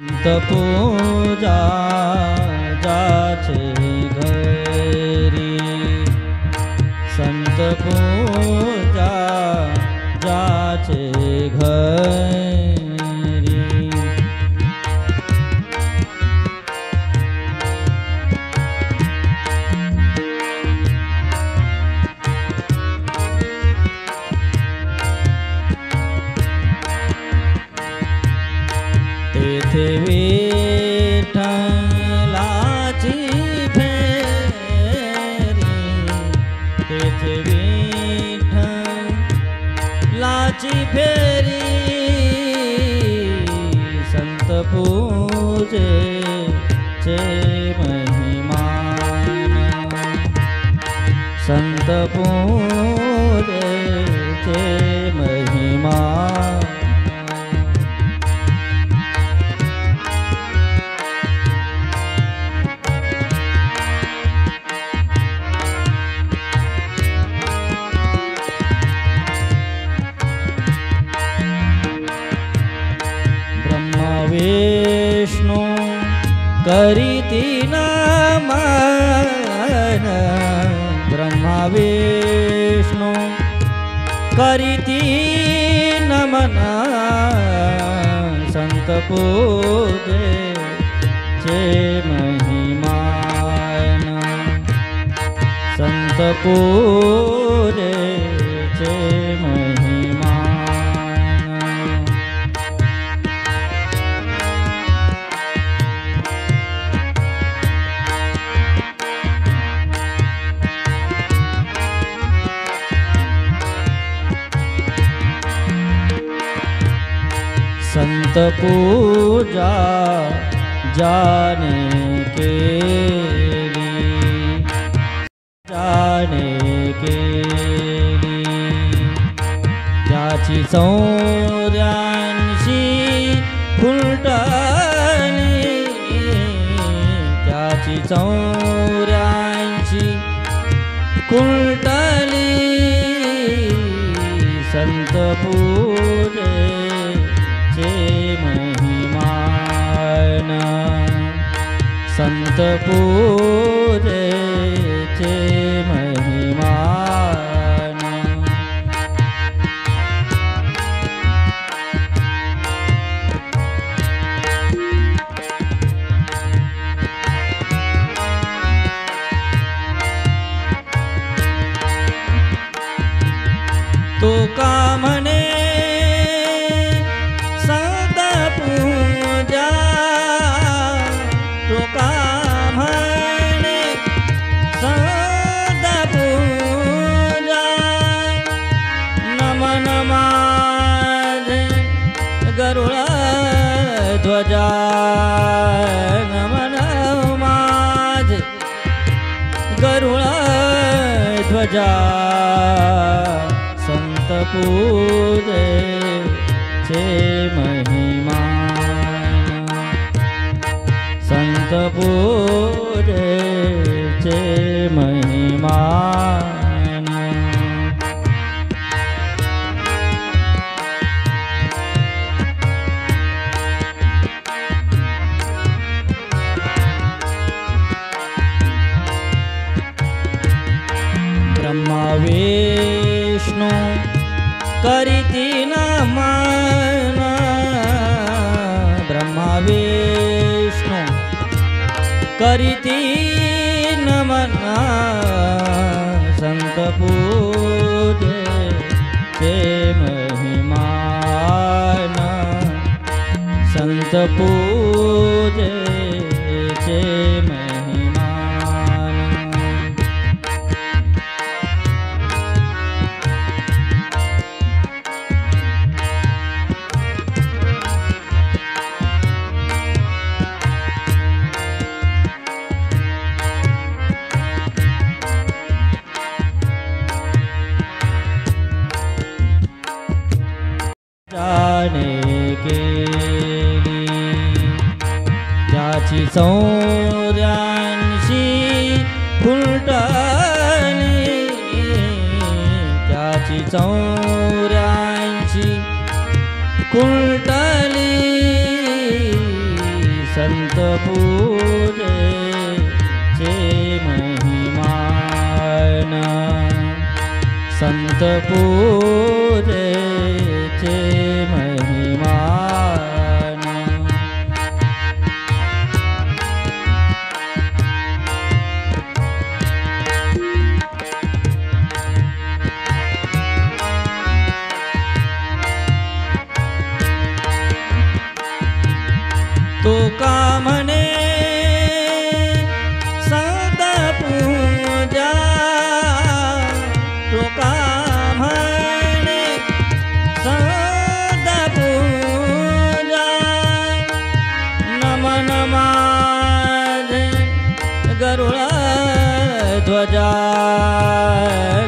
पूजा जाचे घरी, संत पूजा जाचे घरी। तेथे विठ्ठलाची फेरी, तेथे विठ्ठलाची फेरी, संत पूजेचे महिमान, संत पूजेचे महिमान। विष्णु करीति नमन, ब्रह्मा विष्णु करीति नमन, संत पूजेचे महिमान, संत पूजेचे महिमान। संत पूजा जाने के लिए, जाने के लिए, ज्याची 84 फुलटणी, ज्याची 84 फुलटणी, संत पूजेचे महिमान, संत पूजेचे महिमान। तो का म्हणे संत पूजा, तो का म्हणे संत पूजा, नमन माझे गरुड ध्वजा, नमन माझे गरुड ध्वजा, संत पूजेचे महिमान, संत पूजेचे महिमान। ब्रह्मा विष्णु करीति नमन, ब्रह्मा विष्णु करीति नमन, संत पूजेचे महिमान, संत पूजेचे महिमान। जाने के लिए, ज्याची 84 फुलटणी, ज्याची 84 फुलटणी, संत पूजेचे महिमान संत पूजेचे महिमान तो का म्हणे संत पूजा तो का म्हणे संत पूजा नमन माझे गरुड ध्वजा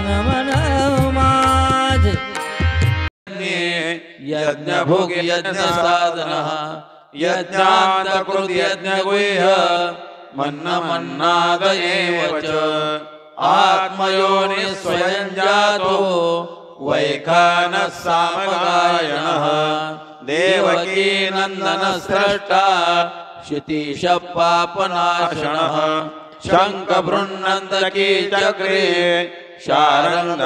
नमन माझे यज्ञ भोग यज्ञ साधन यज्ञांतकृत यज्ञ गुह्य मन्न मन्नाद एव च आत्मयोनि स्वयं जातो वैखानः सामगायनः देवकी नंदन स्रष्टा क्षितीश पापनाशनः शंख बृन्नन्दकी चक्रे शारंग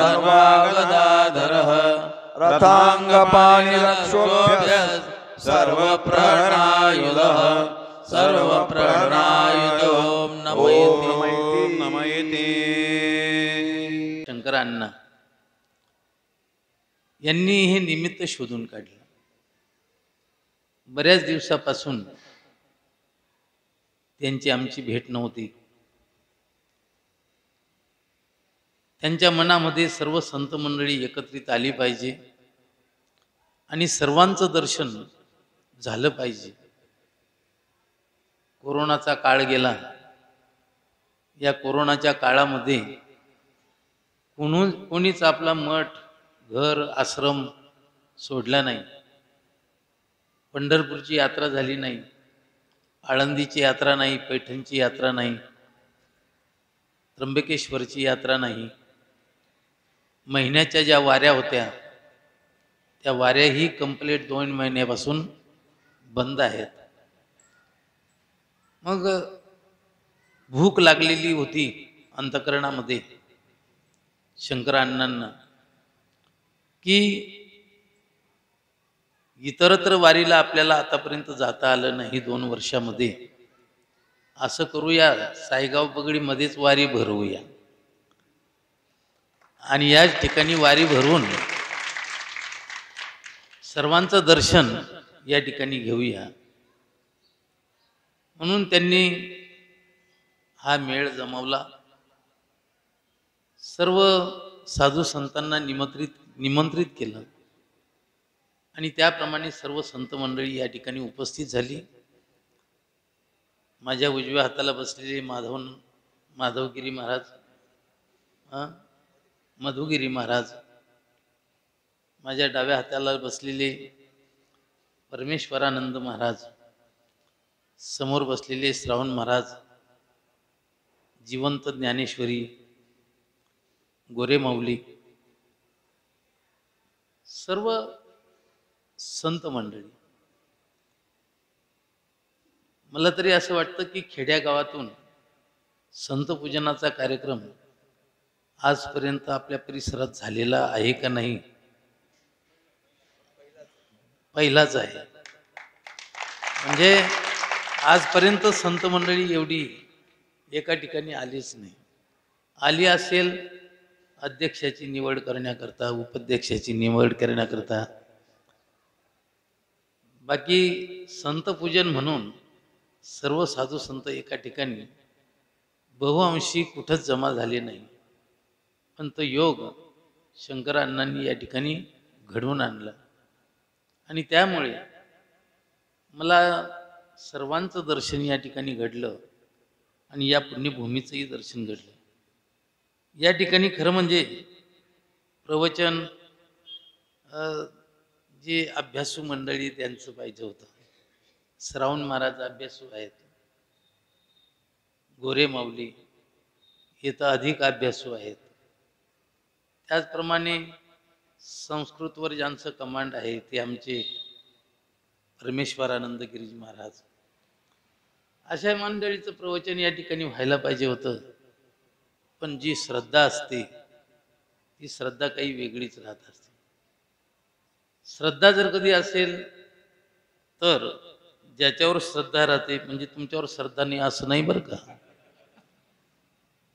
गदाधरः रथांगपाणिरक्षोभ्य सर्वप्रहरणायुधः सर्वप्रहरणायुधो नमयति शंकरांना यांनी हे निमित्त शोधून काढलं. बऱ्याच दिवसापासून त्यांची आमची भेट नव्हती. त्यांच्या मनामध्ये सर्व संत मंडळी एकत्रित आली पाहिजे आणि सर्वांचं दर्शन झालं पाहिजे. कोरोनाचा काळ गेला. या कोरोनाच्या काळामध्ये कोणीच आपला मठ घर आश्रम सोडला नाही. पंढरपूरची यात्रा झाली नाही, आळंदीची यात्रा नाही, पैठणची यात्रा नाही, त्र्यंबकेश्वरची यात्रा नाही. महिन्याच्या ज्या वाऱ्या होत्या त्या वाऱ्याही कंप्लीट 2 महिन्यापासून बंद आहेत. मग भूक लागलेली होती अंतकरणामध्ये शंकराण्णांना की इतरत्र वारीला आपल्याला आतापर्यंत जाता आलं नाही 2 वर्षामध्ये. असं करूया, सायगाव पगडीमध्येच वारी भरवूया आणि याच ठिकाणी वारी भरवून सर्वांचं दर्शन या ठिकाणी घेऊया. म्हणून त्यांनी हा मेळ जमवला. सर्व साधू संतांना निमंत्रित केलं आणि त्याप्रमाणे सर्व संत मंडळी या ठिकाणी उपस्थित झाली. माझ्या उजव्या हाताला बसलेले माधवगिरी महाराज, मधुगिरी महाराज, माझ्या डाव्या हाताला बसलेले परमेश्वरानंद महाराज, समोर बसलेले श्रावण महाराज, जिवंत ज्ञानेश्वरी, गोरे माऊली, सर्व संत मंडळी. मला तरी असं वाटतं की खेड्यागावातून संत पूजनाचा कार्यक्रम आजपर्यंत आपल्या परिसरात झालेला आहे का नाही, पहिलाच आहे. म्हणजे आजपर्यंत संत मंडळी एवढी एका ठिकाणी आलीच नाही. आली असेल अध्यक्षाची निवड करण्याकरता, उपाध्यक्षाची निवड करण्याकरता. बाकी संत पूजन म्हणून सर्व साधू संत एका ठिकाणी बहुअंशी कुठंच जमा झाले नाही. पण तो योग शंकराण्णांनी या ठिकाणी घडवून आणला आणि त्यामुळे मला सर्वांचं दर्शन या ठिकाणी घडलं आणि या पुण्यभूमीचंही दर्शन घडलं. या ठिकाणी खरं म्हणजे प्रवचन जे अभ्यासू मंडळी त्यांचं पाहिजे होतं. श्रावण महाराज अभ्यासू आहेत, गोरे माऊली हे तर अधिक अभ्यासू आहेत. त्याचप्रमाणे संस्कृतवर ज्यांचं कमांड आहे ते आमचे परमेश्वरानंद गिरीजी महाराज. अशा मंडळीचं प्रवचन या ठिकाणी व्हायला पाहिजे होतं. पण जी श्रद्धा असते ती श्रद्धा काही वेगळीच राहत असते. श्रद्धा जर कधी असेल तर ज्याच्यावर श्रद्धा राहते म्हणजे तुमच्यावर श्रद्धा नाही असं नाही बरं का,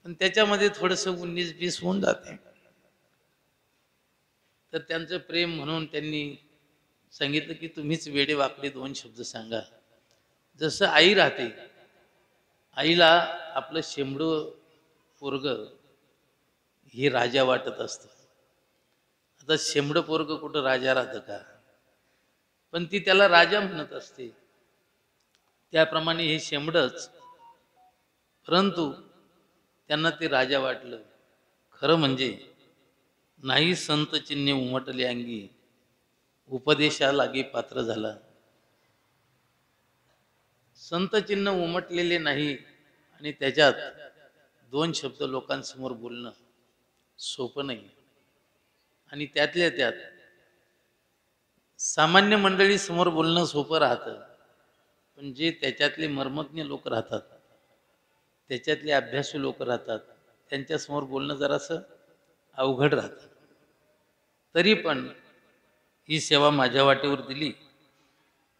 पण त्याच्यामध्ये थोडंसं 19-20 होऊन जाते. तर त्यांचं प्रेम म्हणून त्यांनी सांगितलं की तुम्हीच वेडे वाकडे 2 शब्द सांगा. जसं आई राहते, आईला आपलं शेंबडं पोरग हे राजा वाटत असतं. आता शेंबडं पोरग कुठं राजा राहतं का, पण ती त्याला राजा म्हणत असते. त्याप्रमाणे हे शेंबडच, परंतु त्यांना ते राजा वाटलं. खरं म्हणजे नाही संत चिन्हे उमटले अंगी, उपदेशा लागे पात्र झाला. संत चिन्ह उमटलेले नाही आणि त्याच्यात 2 शब्द लोकांसमोर बोलणं सोपं नाही. आणि त्यातल्या त्यात सामान्य मंडळी समोर बोलणं सोपं राहतं, पण जे त्याच्यातले मर्मज्ञ लोक राहतात, त्याच्यातले अभ्यासू लोक राहतात, त्यांच्यासमोर बोलणं जरासं अवघड राहतं. तरी पण ही सेवा माझ्या वाटेवर दिली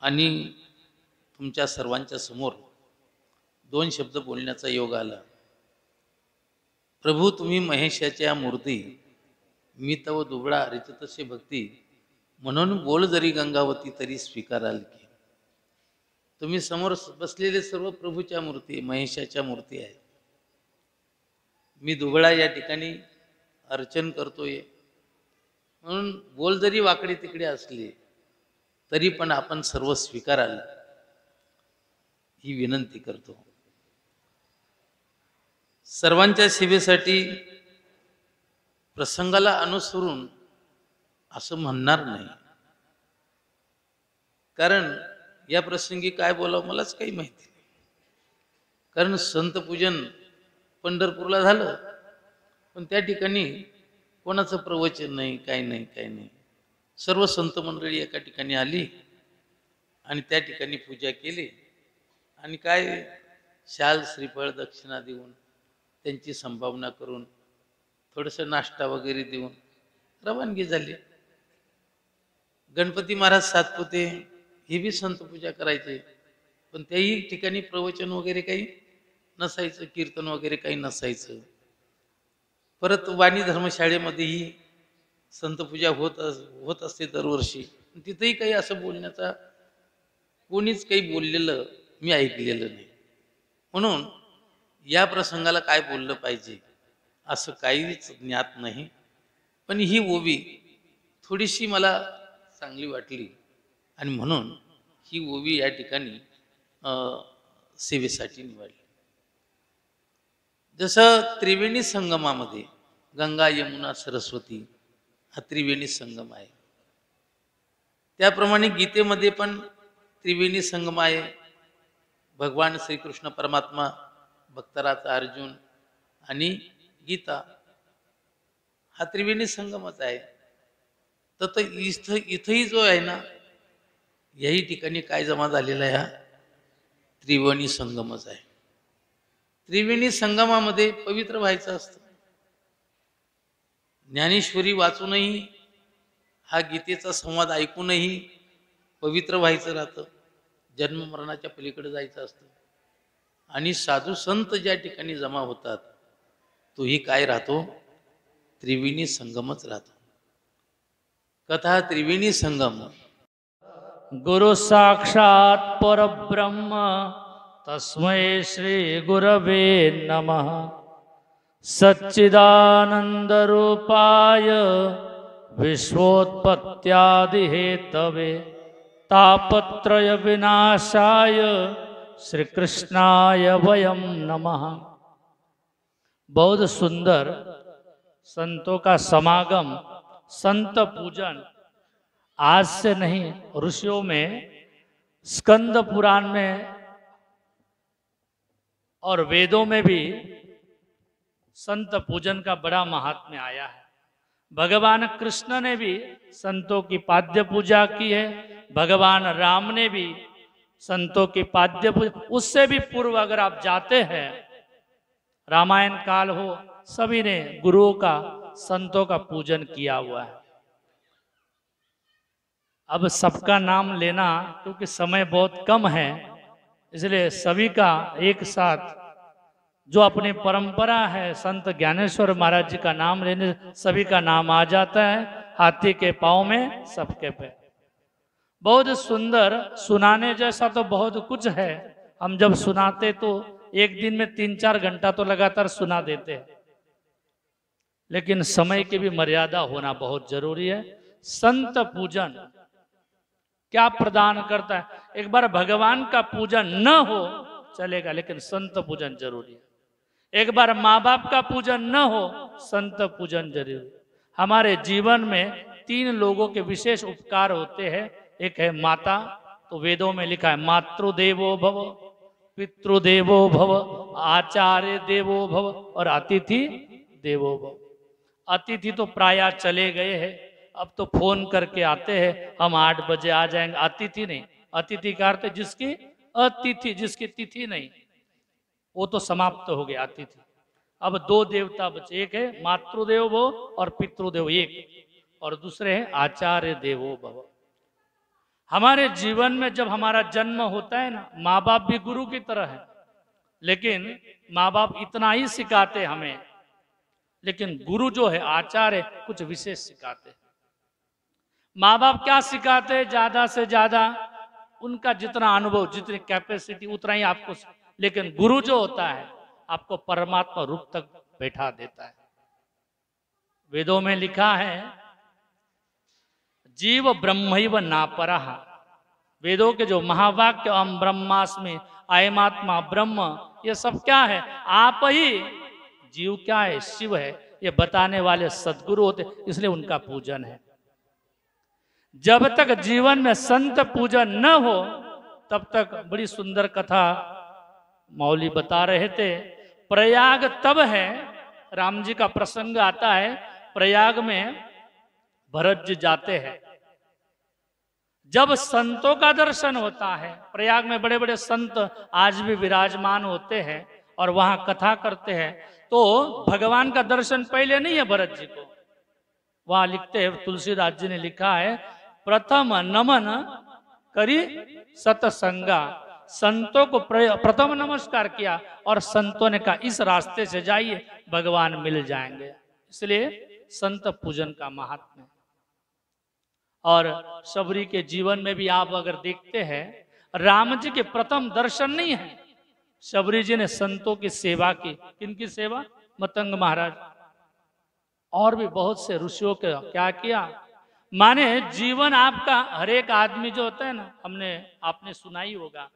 आणि तुमच्या सर्वांच्या समोर 2 शब्द बोलण्याचा योग आला. प्रभू तुम्ही महेशाच्या मूर्ती, मी तव दुबळा हरित तसे भक्ती, म्हणून बोल जरी गंगावती तरी स्वीकाराल की. तुम्ही समोर बसलेले सर्व प्रभूच्या मूर्ती, महेशाच्या मूर्ती आहेत. मी दुबळा या ठिकाणी अर्चन करतोय, म्हणून बोल जरी वाकडे तिकडे असले तरी पण आपण सर्व स्वीकाराल ही विनंती करतो. सर्वांच्या सेवेसाठी प्रसंगाला अनुसरून असं म्हणणार नाही, कारण या प्रसंगी काय बोलावं मलाच काही माहिती नाही. कारण संत पूजन पंढरपूरला झालं, पण त्या ठिकाणी कोणाचं प्रवचन नाही, काही नाही. सर्व संत मंडळी एका ठिकाणी आली आणि त्या ठिकाणी पूजा केली आणि काय शाल श्रीफळ दक्षिणा देऊन त्यांची संभावना करून थोडंसं नाश्ता वगैरे देऊन रवानगी झाली. गणपती महाराज सातपुते हे बी संत पूजा करायचे, पण त्याही ठिकाणी प्रवचन वगैरे काही नसायचं, कीर्तन वगैरे काही नसायचं. परत वाणी धर्मशाळेमध्येही संतपूजा होत असते दरवर्षी, तिथेही काही असं बोलण्याचा कोणीच काही बोललेलं मी ऐकलेलं नाही. म्हणून या प्रसंगाला काय बोललं पाहिजे असं काहीच ज्ञात नाही. पण ही ओवी थोडीशी मला चांगली वाटली आणि म्हणून ही ओवी या ठिकाणी सेवेसाठी निवडली. जसं त्रिवेणी संगमामध्ये गंगा यमुना सरस्वती हा त्रिवेणी संगम आहे, त्याप्रमाणे गीतेमध्ये पण त्रिवेणी संगम आहे. भगवान श्रीकृष्ण परमात्मा, भक्तराचा अर्जुन आणि गीता हा त्रिवेणी संगमच आहे. तर इथंही जो आहे ना, याही ठिकाणी काय जमा झालेला आहे, हा त्रिवेणी संगमच आहे. त्रिवेणी संगमामध्ये पवित्र व्हायचं असतं. ज्ञानेश्वरी वाचूनही, हा गीतेचा संवाद ऐकूनही पवित्र व्हायचं राहतं. जन्म मरणाच्या पलीकडे जायचं असतं. आणि साधू संत ज्या ठिकाणी जमा होतात तोही काय राहतो, त्रिवेणी संगमच राहतो. कथा त्रिवेणी संगम. गुरु साक्षात परब्रह्म तस्मै श्री गुरवे नमः. सच्चिदानंद रूपाय विश्वोत्पत्त्यादि हेतवे तापत्रय विनाशाय श्रीकृष्णाय वयम नमः. बहुत सुंदर संतों का समागम, संत पूजन आज से नहीं, ऋषियों में स्कंद पुराण में और वेदों में भी संत पूजन का बड़ा महात्म्य आया है. भगवान कृष्ण ने भी संतों की पाद्य पूजा की है. भगवान राम ने भी संतों की पाद्य पूजन, उससे भी पूर्व अगर आप जाते हैं, रामायण काल हो, सभी ने गुरुओं का, संतों का पूजन किया हुआ है। अब सबका नाम लेना क्योंकि समय बहुत कम है, इसलिए सभी का एक साथ जो अपनी परंपरा है, संत ज्ञानेश्वर महाराज जी का नाम लेने सभी का नाम आ जाता है। हाथी के पाँव में सबके पे। बहुत सुंदर, सुनाने जैसा तो बहुत कुछ है। हम जब सुनाते तो एक दिन में 3-4 घंटा तो लगातार सुना देते हैं, लेकिन समय की भी मर्यादा होना बहुत जरूरी है। संत पूजन क्या प्रदान करता है? एक बार भगवान का पूजन न हो चलेगा, लेकिन संत पूजन जरूरी है। एक बार माँ बाप का पूजन न हो, संत पूजन जरूरी है। हमारे जीवन में 3 लोगों के विशेष उपकार होते हैं। एक है माता, तो वेदों में लिखा है मातृदेवो भव, पितृदेवो भव, आचार्य देवो भव और अतिथि देवो भव। अतिथि तो प्रायः चले गए हैं, अब तो फोन करके आते हैं, हम 8 बजे आ जाएंगे। अतिथि नहीं, अतिथि का अर्थ जिसकी अतिथि, जिसकी तिथि नहीं, वो तो समाप्त हो गया अतिथि। अब 2 देवता बचे, एक है मातृदेव भव और पितृदेव एक, और दूसरे हैं आचार्य देवो भव। हमारे जीवन में जब हमारा जन्म होता है ना, माँ बाप भी गुरु की तरह है, लेकिन माँ बाप इतना ही सिखाते हमें, लेकिन गुरु जो है आचार्य कुछ विशेष सिखाते हैं। माँ बाप क्या सिखाते हैं? ज्यादा से ज्यादा उनका जितना अनुभव, जितनी कैपेसिटी, उतना ही आपको, लेकिन गुरु जो होता है आपको परमात्मा रूप तक बैठा देता है। वेदों में लिखा है जीव ब्रह्मैव नापरः। वेदों के जो महावाक्य अहम ब्रह्मास्मि, अयमात्मा ब्रह्म, ये सब क्या है? आप ही जीव क्या है, शिव है, ये बताने वाले सद्गुरु होते, इसलिए उनका पूजन है। जब तक जीवन में संत पूजन न हो तब तक, बड़ी सुंदर कथा मौली बता रहे थे, प्रयाग तब है, राम जी का प्रसंग आता है, प्रयाग में भरत जी जाते हैं, जब संतों का दर्शन होता है। प्रयाग में बड़े बड़े संत आज भी विराजमान होते हैं और वहां कथा करते हैं, तो भगवान का दर्शन पहले नहीं है भरत जी को। वहां लिखते हैं, तुलसीदास जी ने लिखा है, प्रथम नमन करी सतसंगा। संतों को प्रथम नमस्कार किया और संतों ने कहा इस रास्ते से जाइए, भगवान मिल जाएंगे। इसलिए संत पूजन का महात्म्य है। और शबरी के जीवन में भी आप अगर देखते हैं, राम जी के प्रथम दर्शन नहीं है, शबरी जी ने संतों की सेवा की। किनकी सेवा? मतंग महाराज और भी बहुत से ऋषियों के क्या किया। माने जीवन आपका, हर एक आदमी जो होता है ना, आपने सुना ही होगा,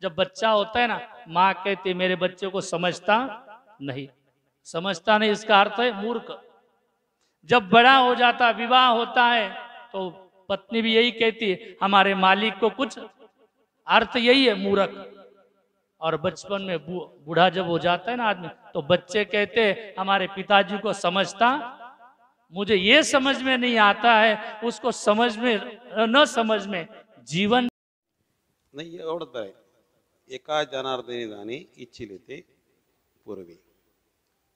जब बच्चा होता है ना, माँ कहती मेरे बच्चे को समझता नहीं, समझता नहीं इसका अर्थ है मूर्ख। जब बड़ा हो जाता, विवाह होता है, तो पत्नी भी यही कहती है हमारे मालिक को कुछ, अर्थ यही है मूर्ख। और बचपन में बूढ़ा जब हो जाता है ना आदमी, तो बच्चे कहते हैं हमारे पिताजी को समझता, मुझे ये समझ में नहीं आता है, उसको समझ में न समझ में जीवन नाही एवढंच आहे. एका जनार्दनी जाणे इच्छिले ते पूर्वी,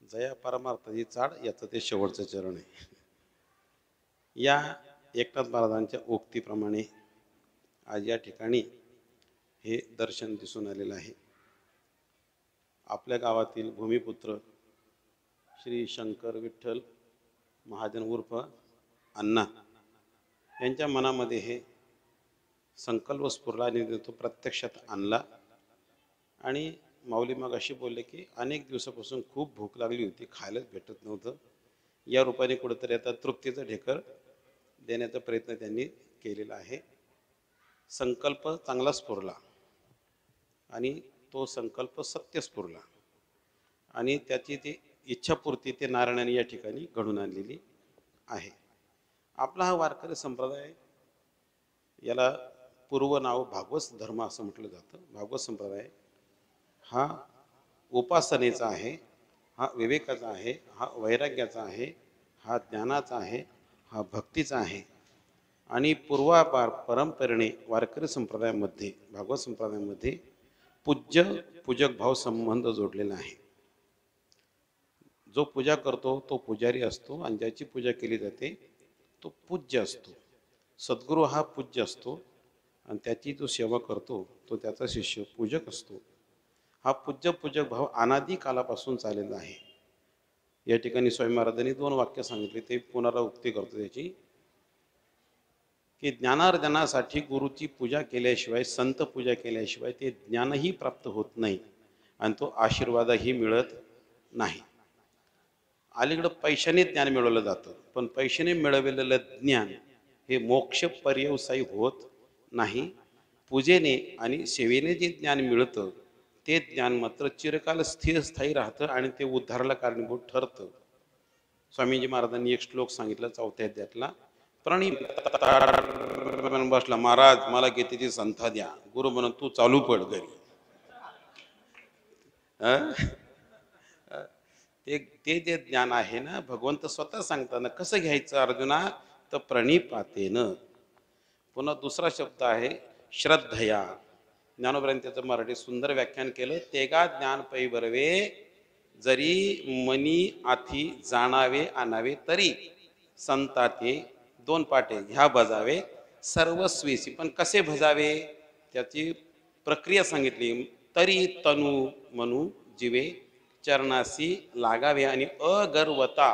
जया परमार्थाची चाड, याचं ते शेवटचं चरण आहे. या एकनाथ महाराजांच्या उक्तीप्रमाणे आज या ठिकाणी हे दर्शन दिसून आलेलं आहे. आपल्या गावातील भूमिपुत्र श्री शंकर विठ्ठल महाजन उर्फ अण्णा यांच्या मनामध्ये हे संकल्प स्फुरला आणि तो प्रत्यक्षात आणला. आणि माऊली मग अशी बोलले की अनेक दिवसापासून खूप भूक लागली होती, खायलाच भेटत नव्हतं, या रूपाने कुठेतरी आता तृप्तीचं ढेकर देण्याचा प्रयत्न त्यांनी केलेला आहे. संकल्प चांगला स्फुरला आणि तो संकल्प सत्य स्फुरला आणि त्याची ती इच्छापूर्ती ते नारायणाने या ठिकाणी घडून आणलेली आहे. आपला हा वारकरी संप्रदाय, याला पूर्व नाव भागवत धर्म असं म्हटलं जातं. भागवत संप्रदाय हा उपासनेचा आहे, हा विवेकाचा आहे, हा वैराग्याचा आहे, हा ज्ञानाचा आहे, हा भक्तीचा आहे. आणि पूर्वापार परंपरेने वारकरी संप्रदायामध्ये, भागवत संप्रदायामध्ये पूज्य पूजक भाव संबंध जोडलेला आहे. जो पूजा करतो तो पुजारी असतो आणि ज्याची पूजा केली जाते तो पूज्य असतो. सद्गुरू हा पूज्य असतो आणि त्याची जो सेवा करतो तो त्याचा शिष्य पूजक असतो. हा पूज्य पूजक भाव अनादी कालापासून चाललेला आहे. या ठिकाणी स्वामी महाराजांनी 2 वाक्य सांगितले, ते पुनरावृत्ती करतो त्याची, की ज्ञानार्जनासाठी गुरुची पूजा केल्याशिवाय, संत पूजा केल्याशिवाय ते ज्ञानही प्राप्त होत नाही आणि तो आशीर्वादही मिळत नाही. अलीकडं पैशाने ज्ञान मिळवलं जातं, पण पैशाने मिळवलेलं ज्ञान हे मोक्ष पर्यवसायी होत नाही. पूजेने आणि सेवेने जे ज्ञान मिळतं ते ज्ञान मात्र चिरकाल स्थिरस्थायी राहतं आणि ते उद्धाराला कारणीभूत ठरतं. स्वामीजी महाराजांनी एक श्लोक सांगितला 4थ्या अध्यायातला, प्रणिप बसला, महाराज मला गीतेची संथा द्या. गुरु म्हणून तू चालू पड घरी. ते जे ज्ञान आहे ना, भगवंत स्वतः सांगताना कसं घ्यायचं अर्जुना, तर प्रणिपातेनं. पुन्हा दुसरा शब्द आहे श्रद्धया. ज्ञानोबरांनी त्याचं मराठी सुंदर व्याख्यान केलं, तेगा ज्ञान पै बरवे जरी मनी आथी जाणावे आणावे तरी संताते 2 पाटे ह्या भजावे सर्वस्वीसी. पण कसे भजावे त्याची प्रक्रिया सांगितली. तरी तनु मनु जीवे चरणासी लागावे आणि अगर्वता,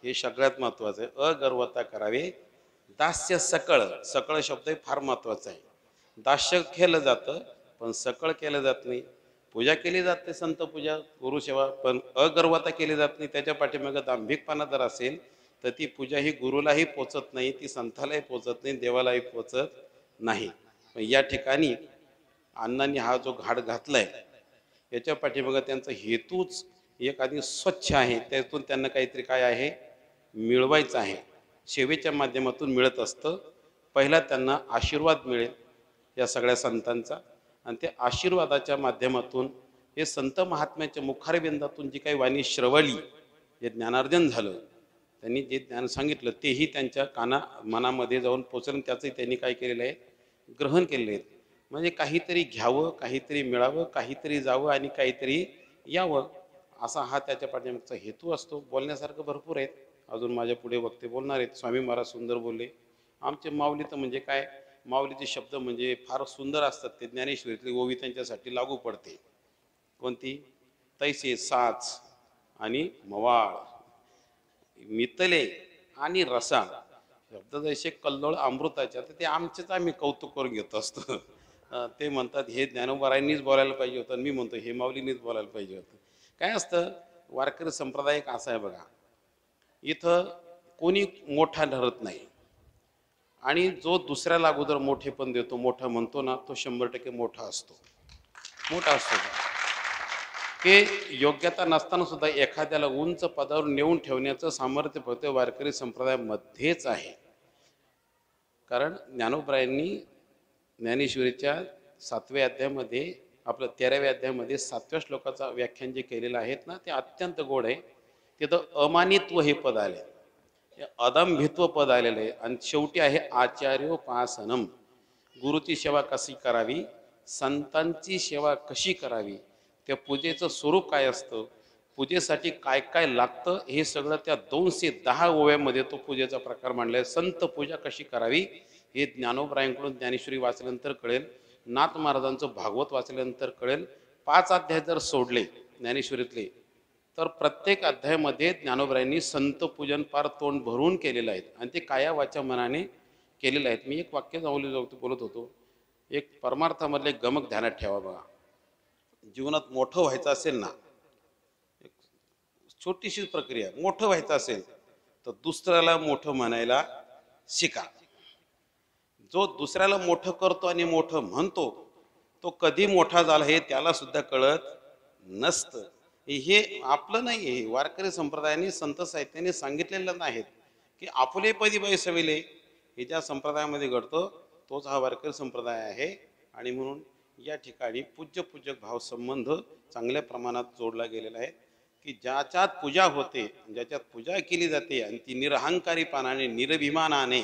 हे सगळ्यात महत्वाचं आहे, अगर्वता करावे. दास्य सकळ, सकळ शब्द फार महत्वाचा आहे. दास्य केलं जातं पण सकळ केलं जात नाही. पूजा केली जाते संत पूजा, गुरुसेवा, पण अगर्वता केली जात नाही. त्याच्या पाठीमागे दांभिकपणा जर असेल तर ती पूजा ही गुरुलाही पोचत नाही, ती संतालाही पोचत नाही, देवालाही पोचत नाही. या ठिकाणी अण्णांनी हा जो घाट घातलाय याच्या पाठीमागे त्यांचा हेतूच एक आधी स्वच्छ आहे. त्यातून त्यांना काहीतरी काय आहे मिळवायचं आहे. सेवेच्या माध्यमातून मिळत असतं. पहिला त्यांना आशीर्वाद मिळेल या सगळ्या संतांचा, आणि त्या आशीर्वादाच्या माध्यमातून हे संत महात्म्याच्या मुखारविंदातून जी काही वाणी श्रवली, जे ज्ञानार्जन झालं, त्यांनी जे ज्ञान सांगितलं तेही त्यांच्या मनामध्ये जाऊन पोचलं. त्याचंही त्यांनी काय केलेलं आहे, ग्रहण केलेलं आहे. म्हणजे काहीतरी घ्यावं, काहीतरी मिळावं, काहीतरी जावं आणि काहीतरी यावं, असा हा त्याच्या पाठीमागचा हेतू असतो. बोलण्यासारखं भरपूर आहेत, अजून माझ्या पुढे वक्ते बोलणार आहेत. स्वामी महाराज सुंदर बोलले. आमचे माऊली तर म्हणजे काय, माऊलीचे शब्द म्हणजे फार सुंदर असतात. ते ज्ञानेश्वरीतली ओवी त्यांच्यासाठी लागू पडते. कोणती, तैसे साच आणि मवाळ, मितले आणि रसाळ, शब्द जसे कल्लोळ अमृताच्या, तर ते आमचेच आम्ही कौतुक करून घेत असतो. ते म्हणतात हे ज्ञानोबारांनीच बोलायला पाहिजे होतं, आणि मी म्हणतो हे माऊलींनीच बोलायला पाहिजे होतं. काय असतं, वारकरी संप्रदाय एक असा आहे बघा, इथं कोणी मोठा ठरत नाही, आणि जो दुसऱ्याला अगोदर मोठेपण देतो, मोठा म्हणतो ना, तो 100% मोठा असतो. मोठा असतो की योग्यता नसताना सुद्धा एखाद्याला उंच पदावर नेऊन ठेवण्याचं सामर्थ्य फक्त वारकरी संप्रदायामध्येच आहे. कारण ज्ञानोबरायांनी ज्ञानेश्वरीच्या 7व्या अध्यायामध्ये, आपलं 13व्या अध्यायामध्ये 7व्या श्लोकाचा व्याख्यान जे केलेलं आहेत ना, ते अत्यंत गोड आहे. तिथं अमानित्व हे पद आले, अदंभित्व पद आलेलं आहे, आणि शेवटी आहे आचार्योपासनम. गुरुची सेवा कशी करावी, संतांची सेवा कशी करावी, त्या पूजेचं स्वरूप काय असतं, पूजेसाठी काय काय लागतं, हे सगळं त्या 210 ओव्यामध्ये तो पूजेचा प्रकार मांडला आहे. संत पूजा कशी करावी हे ज्ञानोबरायांकडून ज्ञानेश्वरी वाचल्यानंतर कळेल, नाथ महाराजांचं भागवत वाचल्यानंतर कळेल. 5 अध्याय जर सोडले ज्ञानेश्वरीतले, तर प्रत्येक अध्यायामध्ये ज्ञानोबरायांनी संत पूजन फार तोंड भरून केलेलं आहे, आणि ते काया वाचा मनाने केलेलं आहे. मी एक वाक्य बोलत होतो, एक परमार्थामधले गमक ध्यानात ठेवा बघा. जीवनात मोठं व्हायचं असेल ना, एक छोटीशी प्रक्रिया, मोठं व्हायचं असेल तर दुसऱ्याला मोठं म्हणायला शिका. जो दुसऱ्याला मोठं करतो आणि मोठं म्हणतो तो कधी मोठा झाला हे त्याला सुद्धा कळत नसतं. हे आपलं नाही, हे वारकरी संप्रदायाने संत साहित्याने सांगितलेलं नाहीत की आपुले पदी बैसविले. हे ज्या संप्रदायामध्ये घडतो तोच हा वारकरी संप्रदाय आहे. आणि म्हणून या ठिकाणी पूज्य पूजक भाव संबंध चांगल्या प्रमाणात जोडला गेलेला आहे, की ज्याच्यात पूजा होते, ज्याच्यात पूजा केली जाते, आणि ती निरहंकारीपणाने निरभिमानाने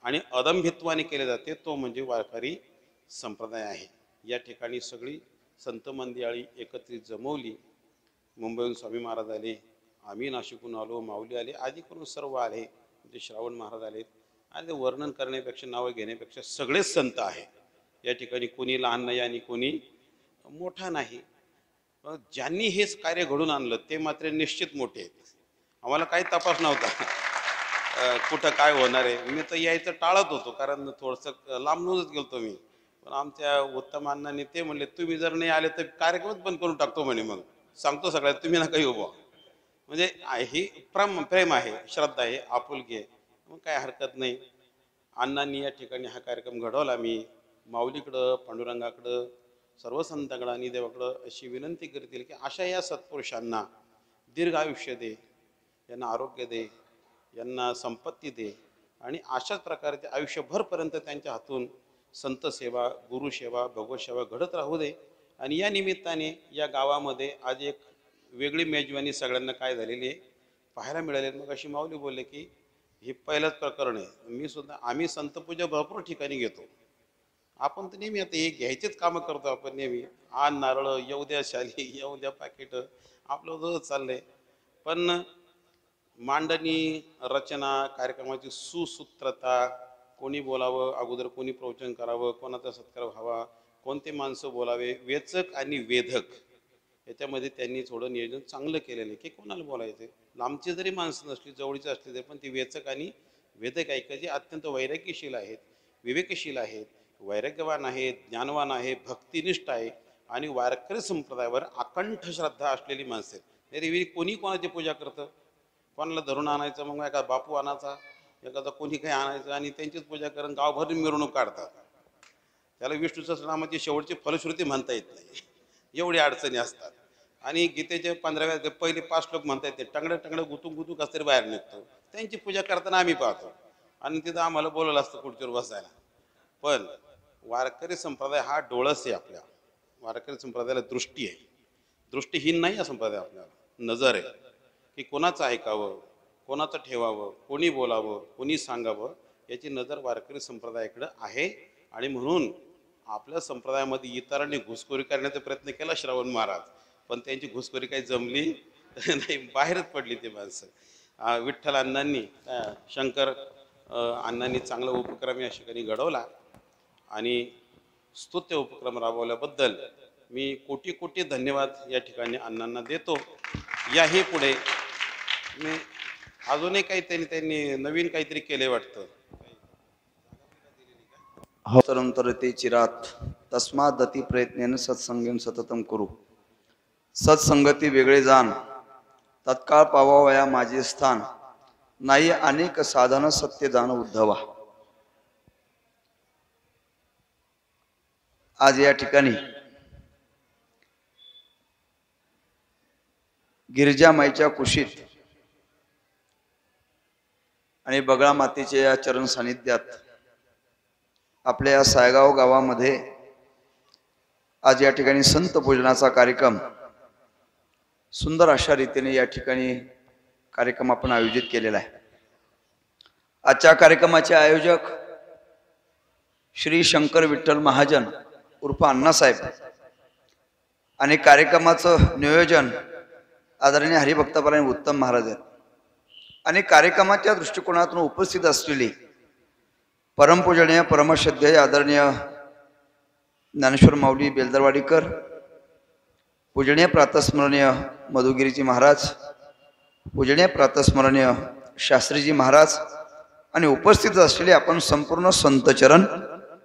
आणि अदंभित्वाने केले जाते तो म्हणजे वारकरी संप्रदाय आहे. या ठिकाणी सगळी संत मंडळी एकत्रित जमवली. मुंबईहून स्वामी महाराज आले, आम्ही नाशिकहून आलो, माऊली आले, आदी करून सर्व आले, म्हणजे श्रावण महाराज आले. आणि ते वर्णन करण्यापेक्षा नावं घेण्यापेक्षा सगळेच संत आहे या ठिकाणी. कोणी लहान नाही आणि कोणी मोठा नाही. ज्यांनी हेच कार्य घडून आणलं ते मात्र निश्चित मोठे आहेत. आम्हाला काही तपास नव्हता कुठं काय होणार आहे. मी तर यायचं टाळत होतो कारण थोडंसं लांबूनच गेलतो मी. पण आमच्या उत्तम अण्णांनी ते म्हणले तुम्ही जर नाही आले तर कार्यक्रमच बंद करून टाकतो म्हणे. मग सांगतो सगळ्यात तुम्ही ना काही उभा. म्हणजे ही प्रेम आहे, श्रद्धा आहे, आपुलकी आहे, मग काय हरकत नाही. अण्णांनी या ठिकाणी हा कार्यक्रम घडवला. मी माऊलीकडं, पांडुरंगाकडं, सर्व संतांकडं आणि देवाकडं अशी विनंती करतील की अशा या सत्पुरुषांना दीर्घ आयुष्य दे, यांना आरोग्य दे, यांना संपत्ती दे आणि अशाच प्रकारे ते आयुष्यभरपर्यंत त्यांच्या हातून संत सेवा, गुरुसेवा, भगवत सेवा घडत राहू दे. आणि या निमित्ताने या गावामध्ये आज एक वेगळी मेजवानी सगळ्यांना काय झालेली आहे पाहायला मिळाले. मग अशी माऊली बोलले की हे पहिलंच प्रकरण आहे. मी सुद्धा आम्ही संतपूजा भरपूर ठिकाणी घेतो. आपण तर नेहमी आता हे घ्यायचेच कामं करतो. आपण नेहमी आण नारळ, येऊ द्या शाली, येऊ द्या पाकिट, आपलं रोज चाललंय. पण मांडणी, रचना, कार्यक्रमाची सुसूत्रता, कोणी बोलावं अगोदर, कोणी प्रवचन करावं, कोणाचा सत्कार व्हावा, कोणते माणसं बोलावे, वेचक आणि वेधक, याच्यामध्ये त्यांनी थोडं नियोजन चांगलं केलेलं आहे की कोणाला बोलायचं. लांबची जरी माणसं नसली, जवळची असली तरी पण ती वेचक आणि वेधक ऐका जे अत्यंत वैराग्यशील आहेत, विवेकशील आहेत, वैराग्यवान आहेत, ज्ञानवान आहे, भक्तिनिष्ठ आहे आणि वारकरी संप्रदायावर अकंठ श्रद्धा असलेली माणसं आहेत. नाही कोणी कोणाची पूजा करतं, कोणाला धरून आणायचं, मग एखादा बापू आणायचा, एखादा कोणी काही आणायचं आणि त्यांचीच पूजा करून गावभर मिरवणूक काढतात. त्याला विष्णू सहस्रनामाची शेवटची फलश्रुती म्हणता येत नाही, एवढी अडचणी असतात. आणि गीतेचे 15व्या पहिले 5 श्लोक म्हणता येते, टंगडं गुतूक कसं तरी बाहेर निघतो. त्यांची पूजा करताना आम्ही पाहतो आणि तिथं आम्हाला बोलवलं असतं खुर्चीवर बसायला. पण वारकरी संप्रदाय हा डोळस आहे. आपल्या वारकरी संप्रदायाला दृष्टी आहे. दृष्टीहीन नाही हा संप्रदाय. आपल्याला नजर आहे की कोणाचं ऐकावं, कोणाचं ठेवावं, कोणी बोलावं, कोणी सांगावं, याची नजर वारकरी संप्रदायाकडं आहे. आणि म्हणून आपल्या संप्रदायामध्ये इतरांनी घुसखोरी करण्याचा प्रयत्न केला श्रावण महाराज, पण त्यांची घुसखोरी काही जमली नाही, बाहेरच पडली ती माणसं. विठ्ठल अण्णांनी, शंकर अण्णांनी चांगला उपक्रम या ठिकाणी घडवला आणि स्तुत्य उपक्रम राबवल्याबद्दल मी कोटी कोटी धन्यवाद या ठिकाणी अण्णांना देतो. याही पुढे मी अजूनही काही त्यांनी नवीन काहीतरी केले वाटतं. तरंतरते चिरात तस्मादती प्रयत्नेन सत्संगेन सततम करू. सत्संगती वेगळे जाण तत्काळ पावावया माझे स्थान. नाही अनेक साधन सत्य जाण उद्धवा. आज या ठिकाणी गिरिजामाईच्या कुशीत आणि बगळा मातेच्या या चरण सानिध्यात आपल्या या सायगाव गावामध्ये आज या ठिकाणी संत पूजनाचा कार्यक्रम सुंदर अशा रीतीने या ठिकाणी कार्यक्रम आपण आयोजित केलेला आहे. आजच्या कार्यक्रमाचे आयोजक श्री शंकर विठ्ठल महाजन उर्फ अण्णासाहेब आणि कार्यक्रमाचं नियोजन आदरणीय हरिभक्तपरायण उत्तम महाराज आहेत. आणि कार्यक्रमाच्या दृष्टिकोनातून उपस्थित असलेली परमपूजनीय परमश्रद्धेय आदरणीय ज्ञानेश्वर माऊली बेलदरवाडीकर, पूजनीय प्रातस्मरणीय मधुगिरीजी महाराज, पूजनीय प्रातस्मरणीय शास्त्रीजी महाराज आणि उपस्थित असलेले आपण संपूर्ण संतचरण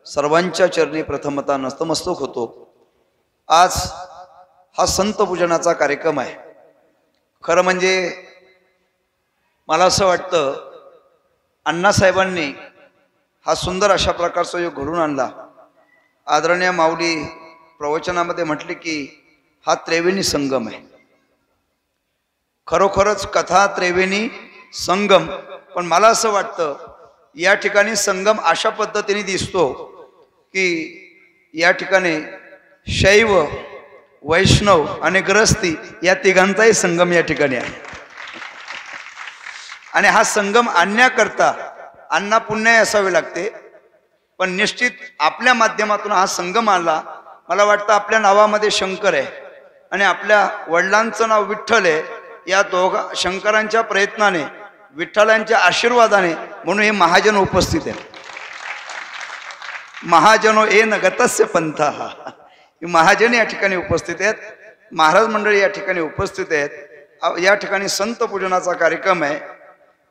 सर्वांच्या चरणी प्रथमतः नतमस्तक होतो. आज हा संत पूजनाचा कार्यक्रम आहे. खरं म्हणजे मला असं वाटतं अण्णासाहेबांनी हा सुंदर अशा प्रकारचा योग घडून आणला. आदरणीय माऊली प्रवचनामध्ये म्हटले की हा त्रिवेणी संगम आहे. खरोखरच कथा त्रिवेणी संगम. पण मला असं वाटतं या ठिकाणी संगम अशा पद्धतीने दिसतो की या ठिकाणी शैव, वैष्णव आणि ग्रस्ती या तिघांचाही संगम या ठिकाणी आहे. आणि हा संगम आणण्याकरता अन्ना पुण्य असावे लागते, पण निश्चित आपल्या माध्यमातून हा संगम आला. मला वाटतं आपल्या नावामध्ये शंकर आहे आणि आपल्या वडिलांचं नाव विठ्ठल आहे. या दोघा शंकरांच्या प्रयत्नाने, विठ्ठलांच्या आशीर्वादाने म्हणून हे महाजन उपस्थित आहेत. महाजनो येन गतस्य पंथा, महाजन या ठिकाणी उपस्थित आहेत. महाराज मंडळी या ठिकाणी उपस्थित आहेत. या ठिकाणी संत पूजनाचा कार्यक्रम आहे.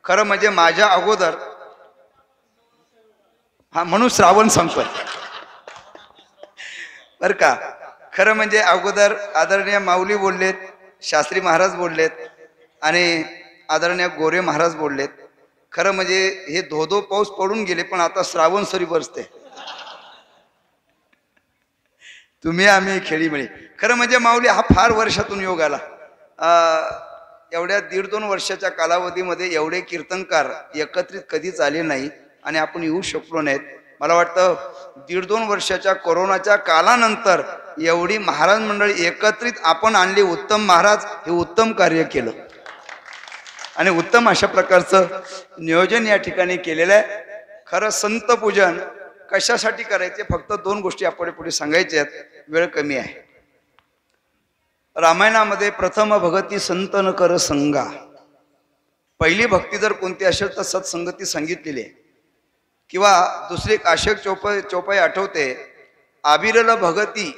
खरं म्हणजे माझ्या अगोदर हा म्हणून श्रावण सांगतोय बर का. खरं म्हणजे अगोदर आदरणीय माऊली बोललेत, शास्त्री महाराज बोललेत आणि आदरणीय गोरे महाराज बोललेत. खरं म्हणजे हे धोधो पाऊस पडून गेले, पण आता श्रावण सरी बरसते. तुम्ही आम्ही खेळीमेळी. खरं म्हणजे माऊली हा फार वर्षातून योग आला. एवढ्या 1.5-2 वर्षाच्या कालावधीमध्ये एवढे कीर्तनकार एकत्रित कधीच आले नाही आणि आपण येऊ शकलो नाहीत. मला वाटतं 1.5-2 वर्षाच्या कोरोनाच्या कालानंतर एवढी महाराज मंडळी एकत्रित आपण आणली. उत्तम महाराज हे उत्तम कार्य केलं आणि उत्तम अशा प्रकारचं नियोजन या ठिकाणी केलेलं आहे. खरं संत पूजन कशासाठी करायचे, फक्त 2 गोष्टी आपण पुढे सांगायच्या आहेत, वेळ कमी आहे. रामायणामध्ये प्रथम भगती संत न कर संगा, पहिली भक्ती जर कोणती असेल तर सत्संगती सांगितलेली आहे. किंवा दुसरी एक आशक चौपाई आठवते, आबिरल भगती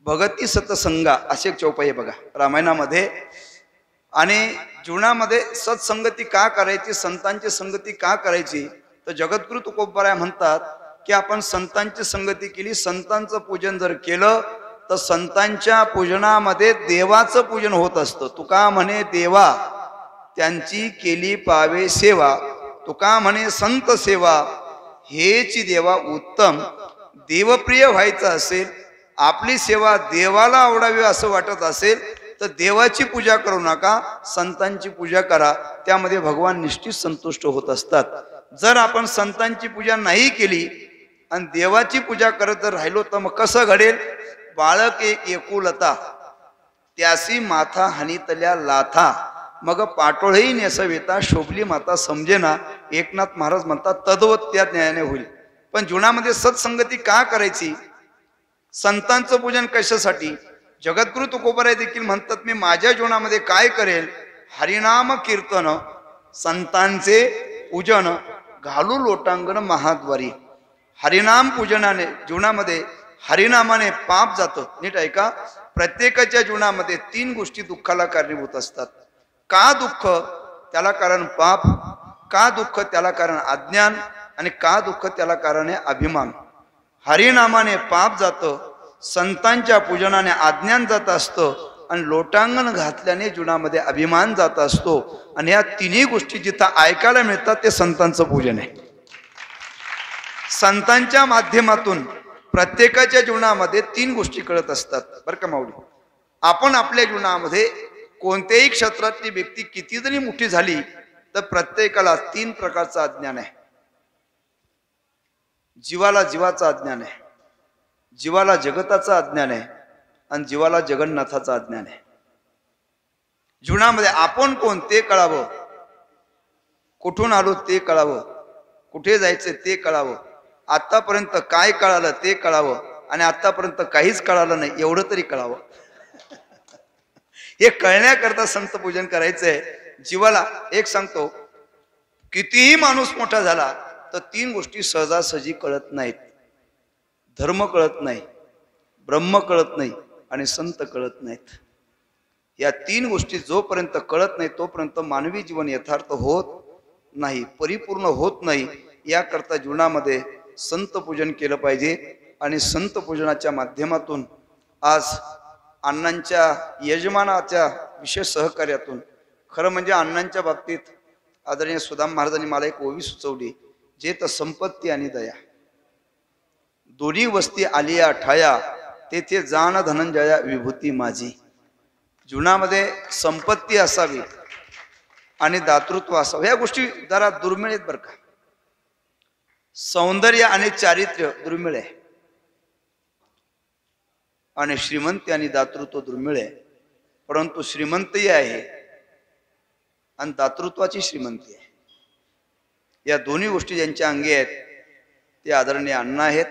भगती सतसंगा अशी एक चौपाई आहे बघा रामायणामध्ये. आणि जीवनामध्ये सत्संगती का करायची, संतांची संगती का करायची, तर जगद्गुरु तुकोबाराय म्हणतात की आपण संतांची संगती केली, संतांचं पूजन जर केलं तर संतांच्या पूजनामध्ये देवाचं पूजन होत असतं. तुका म्हणे देवा त्यांची केली पावे सेवा, तुका म्हणे संत सेवा हेची देवा उत्तम. देवप्रिय व्हायचं असेल, आपली सेवा देवाला आवडावी असं वाटत असेल तर देवाची पूजा करू नका, संतांची पूजा करा. त्यामध्ये भगवान निश्चित संतुष्ट होत असतात. जर आपण संतांची पूजा नाही केली आणि देवाची पूजा करत जर राहिलो तर मग कसं घडेल. बाळक एक एकुलता त्यासी माथा हानीतल्या लाथा, मग पाटोळही नेसविता शोभली माता समजेना. एकनाथ महाराज म्हणतात तद्वत त्या न्यायाने होईल. पण जीवनामध्ये सत्संगती का करायची, संतांचं पूजन कशासाठी. जगद्गुरु तुकोबाराय देखील म्हणतात मी माझ्या जीवनामध्ये काय करेल, हरिनाम कीर्तन संतांचे पूजन घालू लोटांगण महाद्वारी. हरिनाम पूजनाने जीवनामध्ये हरिनामाने पाप जातं. नीट ऐका, प्रत्येकाच्या जीवनामध्ये 3 गोष्टी दुःखाला कारणीभूत असतात. का दुःख, त्याला कारण पाप. का दुःख, त्याला कारण अज्ञान. आणि का दुःख, त्याला कारण आहे अभिमान. हरिनामाने पाप जातं, संतांच्या पूजनाने अज्ञान जात असतं आणि लोटांगण घातल्याने जीवनामध्ये अभिमान जात असतो. आणि या 3 गोष्टी जिथं ऐकायला मिळतात ते संतांचं पूजन आहे. संतांच्या माध्यमातून प्रत्येकाच्या जीवनामध्ये 3 गोष्टी कळत असतात बरं का माऊली. आपण आपल्या जीवनामध्ये कोणत्याही क्षेत्रातली व्यक्ती किती जरी मोठी झाली तर प्रत्येकाला 3 प्रकारचं अज्ञान आहे. जीवाला जीवाचं अज्ञान आहे, जीवाला जगताचं अज्ञान आहे आणि जीवाला जगन्नाथाचं अज्ञान आहे. जीवनामध्ये आपण कोण ते कळावं, कुठून आलो ते कळावं, कुठे जायचं ते कळावं, आतापर्यंत काय कळालं ते कळावं आणि आतापर्यंत काहीच कळालं नाही एवढं तरी कळावं. हे कळण्याकरता संत पूजन करायचंय. जीवाला एक सांगतो, कितीही माणूस मोठा झाला तर 3 गोष्टी सहजासहजी कळत नाहीत. धर्म कळत नाही, ब्रह्म कळत नाही आणि संत कळत नाहीत. या 3 गोष्टी जोपर्यंत कळत नाही तोपर्यंत मानवी जीवन यथार्थ होत नाही, परिपूर्ण होत नाही. याकरता जीवनामध्ये संत पूजन केलं पाहिजे. आणि संत पूजनाच्या माध्यमातून आज अण्णांच्या यजमानाच्या विशेष सहकार्यातून, खरं म्हणजे अण्णांच्या बाबतीत आदरणीय सुदाम महाराजांनी मला एक ओवी सुचवली, जे तर संपत्ती आणि दया दोन्ही वस्ती आलिया ठाया, तेथे जाण धनंजया विभूती माझी. जीवनामध्ये संपत्ती असावी आणि दातृत्व असावं. ह्या गोष्टी जरा दुर्मिळ आहेत बरं का. सौंदर्य आणि चारित्र्य दुर्मिळ आहे आणि श्रीमंती आणि दातृत्व दुर्मिळ आहे. परंतु श्रीमंतही आहे आणि दातृत्वाची श्रीमंती आहे. या दोन्ही गोष्टी ज्यांच्या अंगी आहेत ते आदरणीय अण्णा आहेत.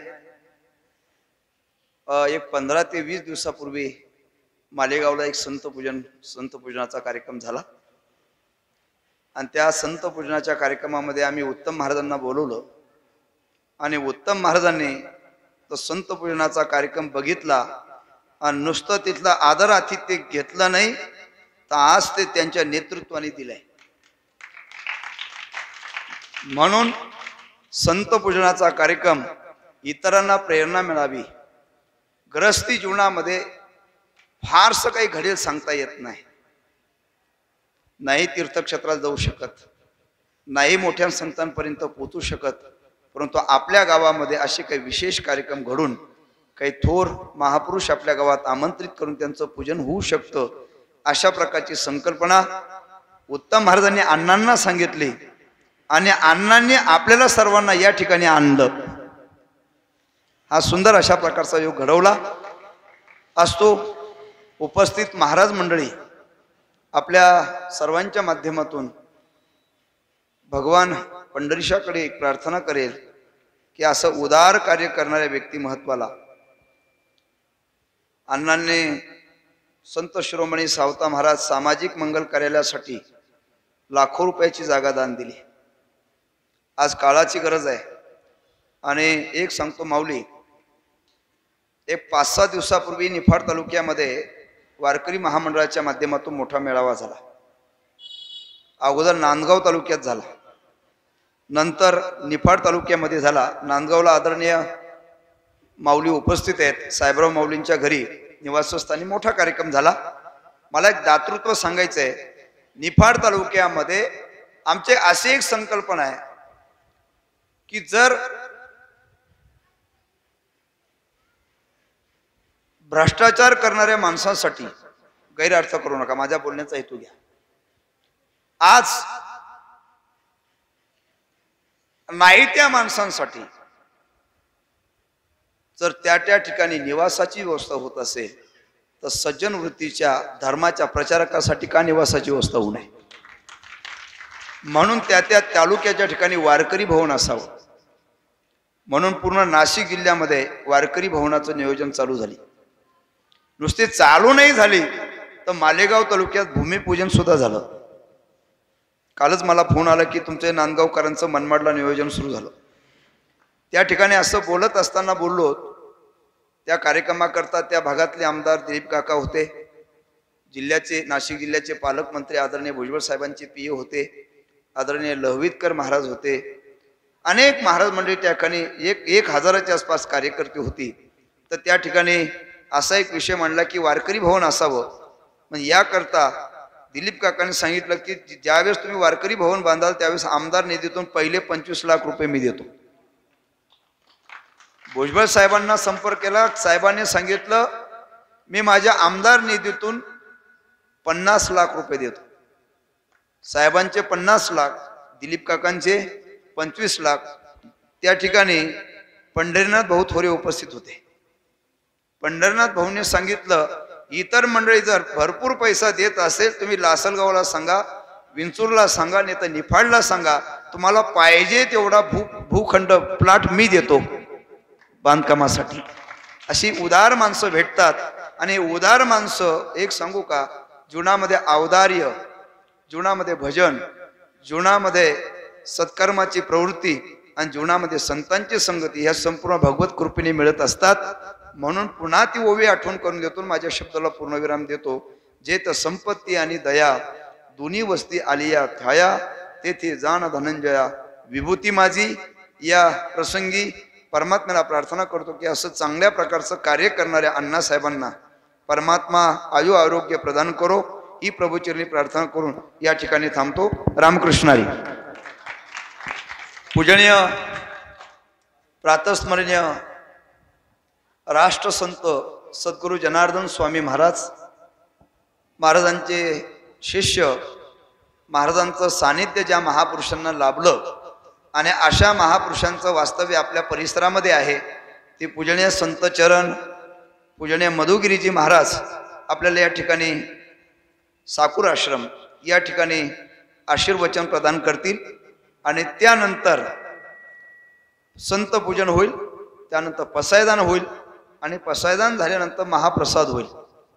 एक 15 ते 20 दिवसापूर्वी मालेगावला एक संत पूजनाचा कार्यक्रम झाला आणि त्या संत पूजनाच्या कार्यक्रमामध्ये आम्ही उत्तम महाराजांना बोलवलं आणि उत्तम महाराजांनी तो संत पूजनाचा कार्यक्रम बघितला आणि नुसतं तिथलं आदर आतिथ्य घेतलं नाही तर आज ते त्यांच्या नेतृत्वाने दिलंय. म्हणून संत पूजनाचा कार्यक्रम इतरांना प्रेरणा मिळावी. गृहस्थी जीवनामध्ये फारसं काही घडेल सांगता येत नाही. नाही तीर्थक्षेत्राला जाऊ शकत, नाही मोठ्या संतांपर्यंत पोहोचू शकत, परंतु आपल्या गावामध्ये असे काही विशेष कार्यक्रम घडून काही थोर महापुरुष आपल्या गावात आमंत्रित करून त्यांचं पूजन होऊ शकतं. अशा प्रकारची संकल्पना उत्तम महाराजांनी अण्णांना सांगितली आणि अण्णांनी आपल्याला सर्वांना या ठिकाणी आणलं. हा सुंदर अशा प्रकारचा योग घडवला असतो. उपस्थित महाराज मंडळी आपल्या सर्वांच्या माध्यमातून भगवान पंढरीशाकडे एक प्रार्थना करेल की असं उदार कार्य करणाऱ्या व्यक्तिमत्वाला अण्णांनी संत शिरोमणी सावता महाराज सामाजिक मंगल कार्यालयासाठी लाखो रुपयाची जागा दान दिली. आज काळाची गरज आहे आणि एक सांगतो माऊली, एक 5-6 दिवसापूर्वी निफाड तालुक्यामध्ये वारकरी महामंडळाच्या माध्यमातून मोठा मेळावा झाला. अगोदर नांदगाव तालुक्यात झाला, नंतर निफाड तालुक्यामध्ये झाला. नांदगावला आदरणीय माऊली उपस्थित आहेत. साहेबराव माऊलींच्या घरी निवासस्थानी मोठा कार्यक्रम झाला. मला एक दातृत्व सांगायचं आहे. निफाड तालुक्यामध्ये आमचे अशी एक संकल्पना आहे की जर भ्रष्टाचार करणाऱ्या माणसांसाठी, गैरअर्थ करू नका, माझ्या बोलण्याचा हेतू घ्या, आज नाही त्या माणसांसाठी जर त्या ठिकाणी निवासाची व्यवस्था होत असेल तर सज्जन वृत्तीच्या धर्माच्या प्रचारकासाठी का निवासाची व्यवस्था होऊ नये. म्हणून त्या तालुक्याच्या ठिकाणी वारकरी भवन असावं. म्हणून पूर्ण नाशिक जिल्ह्यामध्ये वारकरी भवनाचं नियोजन चालू झाले. नुसते चालू नाही झाली तर मालेगाव तालुक्यात भूमिपूजन सुद्धा झालं. कालच मला फोन आला की तुमचे नांदगावकरांचं मनमाडला नियोजन सुरू झालं. त्या ठिकाणी असं बोलत असताना बोललो, त्या कार्यक्रमाकरता त्या भागातले आमदार दिलीप काका होते, जिल्ह्याचे नाशिक जिल्ह्याचे पालकमंत्री आदरणीय भुजबळ साहेबांचे पीए होते, आदरणीय लहवीतकर महाराज होते, अनेक महाराज मंडळी त्या ठिकाणी 1000च्या आसपास कार्यकर्ते होती. तर त्या ठिकाणी असा एक विषय मांडला की वारकरी भवन असावं. म्हणजे याकरता दिलीप काकांनी सांगितलं की ज्यावेळेस तुम्ही वारकरी भवन बांधाल त्यावेळेस आमदार निधीतून पहिले 25 लाख रुपये मी देतो. भुजबळ साहेबांना संपर्क केला. साहेबांनी सांगितलं मी माझ्या आमदार निधीतून 50 लाख रुपये देतो. साहेबांचे 50 लाख, दिलीप काकांचे 25 लाख. त्या ठिकाणी पंढरीनाथ भाऊ थोरे उपस्थित होते. पंढरीनाथ भाऊने सांगितलं इतर मंडळी जर भरपूर पैसा देत असेल तुम्ही लासलगावला सांगा, विंचूरला सांगा, नाही तर निफाडला सांगा, तुम्हाला पाहिजे तेवढा भूखंड प्लॉट मी देतो बांधकामासाठी. अशी उदार माणसं भेटतात. आणि उदार माणसं एक सांगू का, जीवनामध्ये औदार्य, जीवनामध्ये भजन, जीवनामध्ये सत्कर्माची प्रवृत्ती आणि जीवनामध्ये संतांची संगती ह्या संपूर्ण भगवत कृपेने मिळत असतात. म्हणून पुन्हा ती ओवी आठवण करून देतो, माझ्या शब्दाला पूर्णविराम देतो. जेत संपत्ती आणि दया दोन्ही वस्ती आलिया थाया, तेथे जाण धनंजया विभूती माझी. या प्रसंगी परमात्म्याला प्रार्थना करतो की असं चांगल्या प्रकारचं कार्य करणाऱ्या अण्णासाहेबांना परमात्मा आयु आरोग्य प्रदान करो, ही प्रभुचरणी प्रार्थना करून या ठिकाणी थांबतो. रामकृष्णारी. पूजनीय प्रातस्मरणीय राष्ट्रसंत सद्गुरू जनार्दन स्वामी महाराजांचे शिष्य, महाराजांचं सानिध्य ज्या महापुरुषांना लाभलं आणि अशा महापुरुषांचं वास्तव्य आपल्या परिसरामध्ये आहे ते पूजनीय संत चरण, पूजनीय मधुगिरीजी महाराज आपल्याला या ठिकाणी साकूर आश्रम या ठिकाणी आशीर्वचन प्रदान करतील. आणि त्यानंतर संत पूजन होईल, त्यानंतर पसायदान होईल आणि पसायदान झाल्यानंतर महाप्रसाद होईल.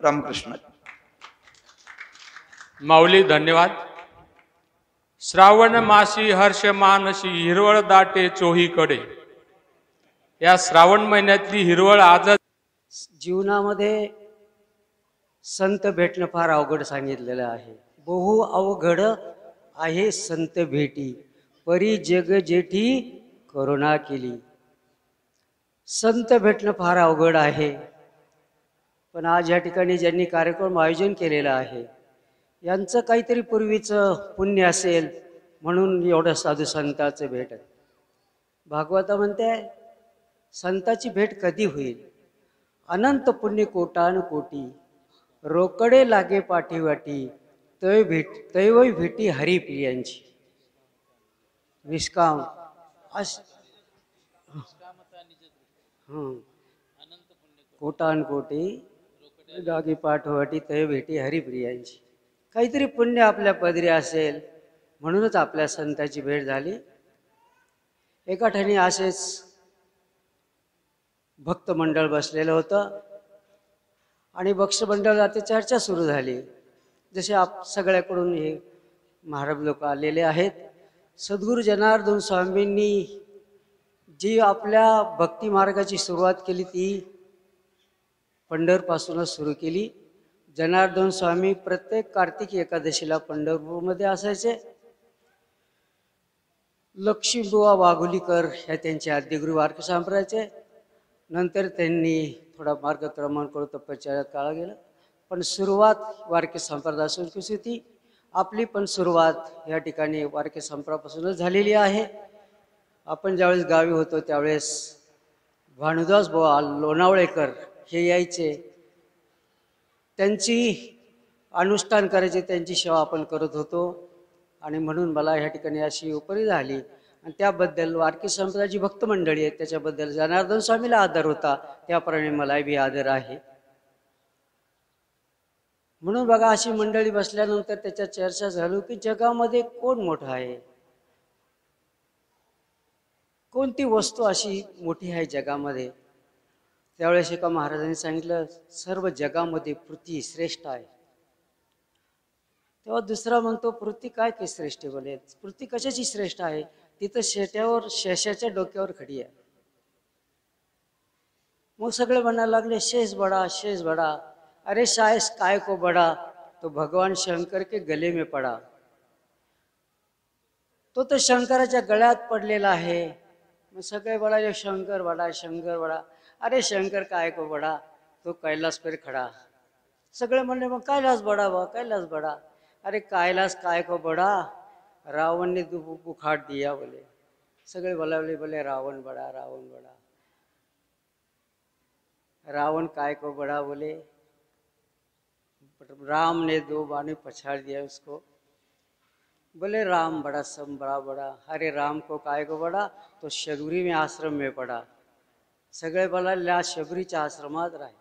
रामकृष्ण. माऊली धन्यवाद. श्रावण मासी हर्ष मानसी हिरवळ दाटे चोहीकडे. या श्रावण महिन्यातली हिरवळ आजच. जीवनामध्ये संत भेटणं फार अवघड सांगितलेलं आहे. बहु अवघड आहे संत भेटी, परी जग जेठी करुणा केली. संत भेटणं फार अवघड आहे. पण आज या ठिकाणी ज्यांनी कार्यक्रम आयोजन केलेला आहे यांचं काहीतरी पूर्वीचं पुण्य असेल म्हणून एवढं साधू संतांचं भेट आहे. भागवता म्हणते संताची भेट कधी होईल? अनंत पुण्य कोटान कोटी, रोकडे लागे पाठीवाटी, तैवय भेटी हरिप्रियांची. निष्काम कोटान कोटी लागे पाठीवाटी, तै भेटी हरिप्रियांची. काहीतरी पुण्य आपल्या पदरी असेल म्हणूनच आपल्या संताची भेट झाली. एका ठिकाणी असेच भक्त मंडळ बसलेलं होतं आणि भक्त मंडळात चर्चा सुरू झाली. जसे सगळ्याकडून हे महाराज लोक आलेले आहेत. सद्गुरू जनार्दन स्वामींनी जी आपल्या भक्ती मार्गाची सुरुवात केली ती पंढरपासूनच सुरू केली. जनार्दन स्वामी प्रत्येक कार्तिकी एकादशीला पंढरपूरमध्ये असायचे. लक्ष्मीबुवा वाघोलीकर ह्या त्यांचे आद्यगुरू वारकरी संप्रदायाचे. नंतर त्यांनी थोडा मार्गक्रमण करून तपश्चर्यात काळा गेला. पण सुरुवात वारकरी संप्रदायापासून कशी होती? आपली पण सुरुवात या ठिकाणी वारकरी संप्रदायापासूनच झालेली आहे. आपण ज्यावेळेस गावी होतो त्यावेळेस भानुदास बुवा लोणावळेकर हे यायचे, त्यांची अनुष्ठान करायचे, त्यांची सेवा आपण करत होतो. आणि म्हणून मला ह्या ठिकाणी अशी उपरी झाली. आणि त्याबद्दल वारकरी संप्रदायाची भक्त मंडळी आहेत त्याच्याबद्दल जनार्दन स्वामीला आदर होता, त्याप्रमाणे मला बी आदर आहे. म्हणून बघा अशी मंडळी बसल्यानंतर त्याच्यात चर्चा झाली की जगामध्ये कोण मोठं आहे, कोणती वस्तू अशी मोठी आहे जगामध्ये. त्यावेळेस एका महाराजांनी सांगितलं सर्व जगामध्ये पृथ्वी श्रेष्ठ आहे. तेव्हा दुसरा म्हणतो पृथ्वी काय की श्रेष्ठ बोले, पृथ्वी कशाची श्रेष्ठ आहे? तिथं शेट्यावर शेषाच्या डोक्यावर खडी आहे. मग सगळे म्हणायला लागले शेष बडा शेष बडा. अरे शायस काय को बडा, तो भगवान शंकर के गले में पडा. तो शंकराच्या गळ्यात पडलेला आहे. मग सगळे बडा शंकर बडा शंकर बडा. अरे शंकर काय को बडा, तो कैलास पर खडा. सगळे म्हणले मग कैलास बडा बा कैलास बडा. अरे कैलास काय को बडा, रावण ने बुखार दिया बोले. सगळे बोलावले बोले रावण बडा रावण बडा. रावण काय को बड़ा बोले, राम ने 2 बाने पछाड़ दिया उसको. बोले राम बड़ा सम बड़ा बड़ा. अरे राम को काय को बड़ा, तो शबरी में आश्रम में पड़ा. सगळे बोला शबरीच्या आश्रमात राहील.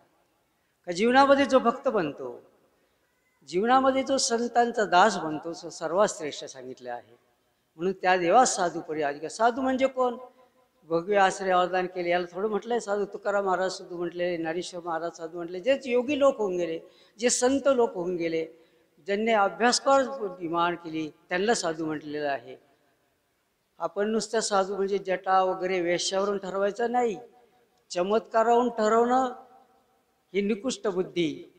का जीवनामध्ये जो भक्त बनतो, जीवनामध्ये जो संतांचा दास बनतो, तो सर्वात श्रेष्ठ सांगितले आहे. म्हणून त्या देवास साधू परी आधी. साधू म्हणजे कोण? भगवे आश्रय अवदान केले याला थोडं म्हटलंय साधू. तुकाराम महाराज साधू म्हटले, ज्ञानेश्वर महाराज साधू म्हटले. जे योगी लोक होऊन गेले, जे संत लोक होऊन गेले, ज्यांनी अभ्यासकार निर्माण केली त्यांना साधू म्हटलेलं आहे. आपण नुसतं साधू म्हणजे जटा वगैरे वेश्यावरून ठरवायचं नाही. चमत्कारावरून ठरवणं ही निकृष्ट बुद्धी.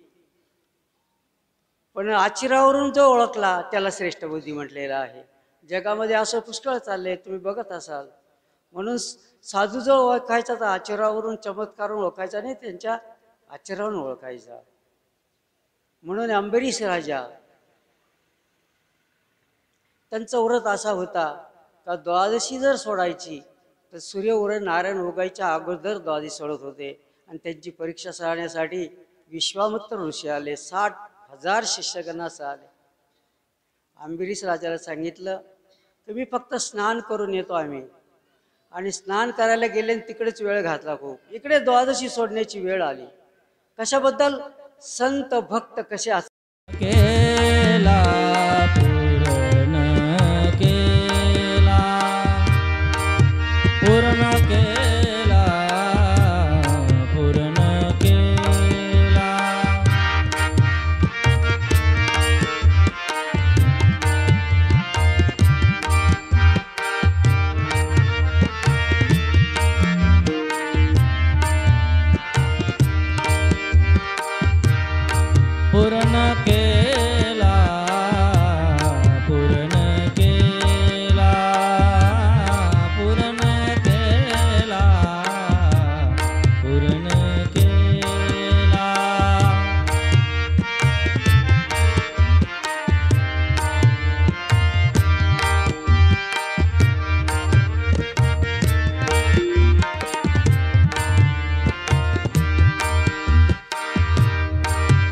पण आचरावरून जो ओळखला त्याला श्रेष्ठ बुद्धी म्हटलेलं आहे. जगामध्ये असं पुष्कळ चाललंय, तुम्ही बघत असाल. म्हणून साधू जो ओळखायचा तर आचरावरून चमत्कारून ओळखायचा नाही, त्यांच्या आचरावरून ओळखायचा. म्हणून अंबरीश राजा त्यांचा व्रत असा होता का द्वादशी जर सोडायची तर सूर्य उरण नारायण उगायच्या अगोदर द्वादशी सोडत होते. आणि त्यांची परीक्षा सारण्यासाठी विश्वामित्र ऋषी आले, 60,000 शिष्यगणा आले. अंबरीश राजाला सांगितलं की मी फक्त स्नान करून येतो आम्ही. आणि स्नान करायला गेले तिकडेच वेळ घातला खूप. इकडे द्वादशी सोडण्याची वेळ आली. कशाबद्दल? संत भक्त कसे केला पूर्ण केला. पूर्ण केला, पूर्ण केला, पूर्ण केला, पूर्ण केला.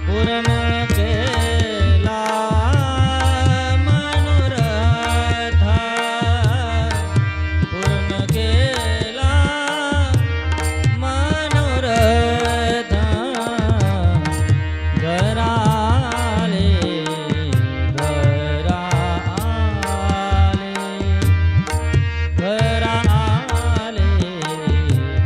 पूर्ण केला मनोरथ, पूर्ण केला मनोरथ. घराले, घराले, घराले, घराले.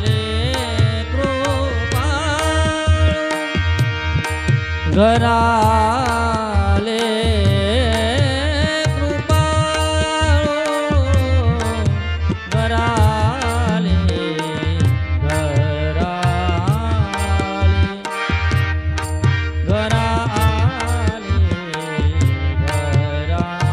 घराले कृपाळू, घराले कृपाळू, घराले, घराले, घराले, घराले.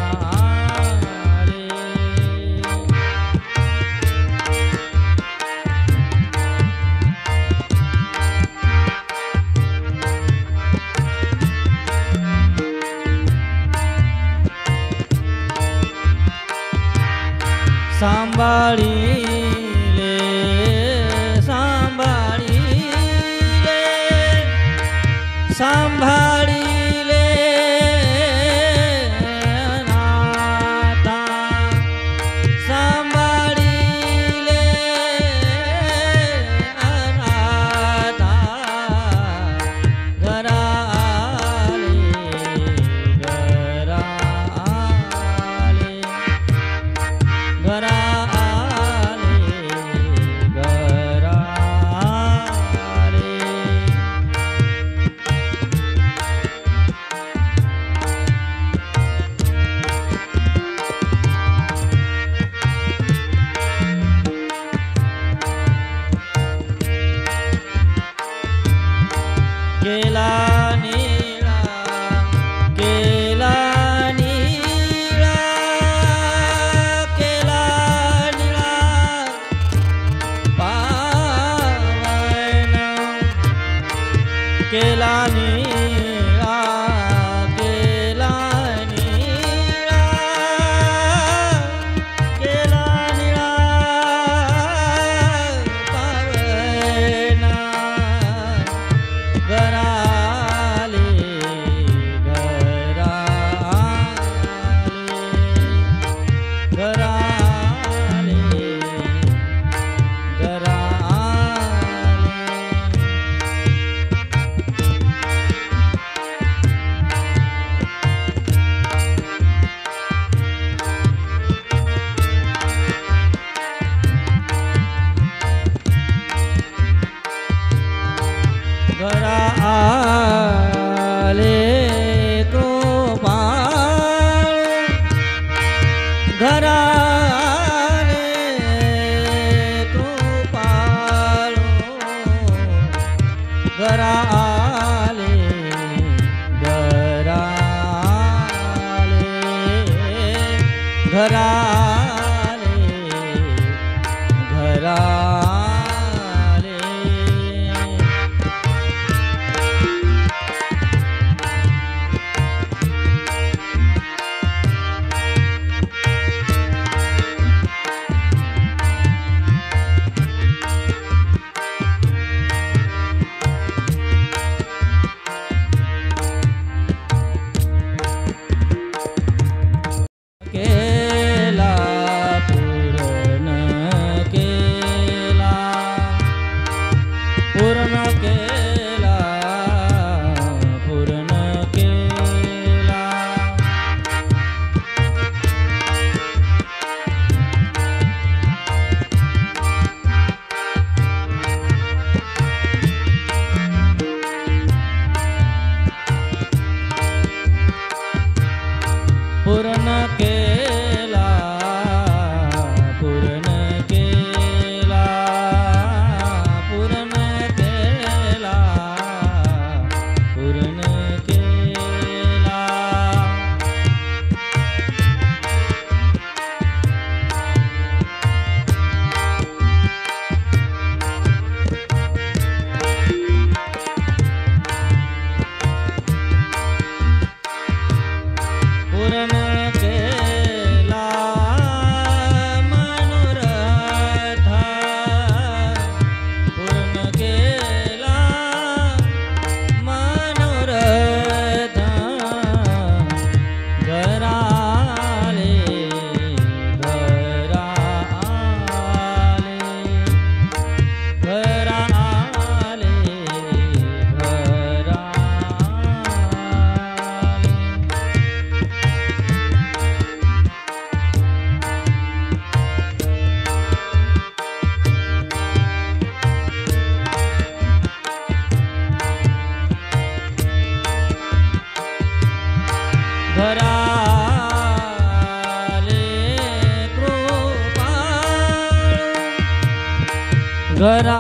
सांभाळीले, सांभाळीले, सांभाळीले अनाथा, सांभाळीले अनाथा. घराले, घराले, घराले, घराले. केला नीळा, केला नीळा, केला नीळा पावन. केला नीळा, केला नीळा, केला नीळा पावन. घराले, घराले, घराले, घराले कृपाळू, घराले कृपाळू, घराले, घराले, घराले, घराले. केला घरा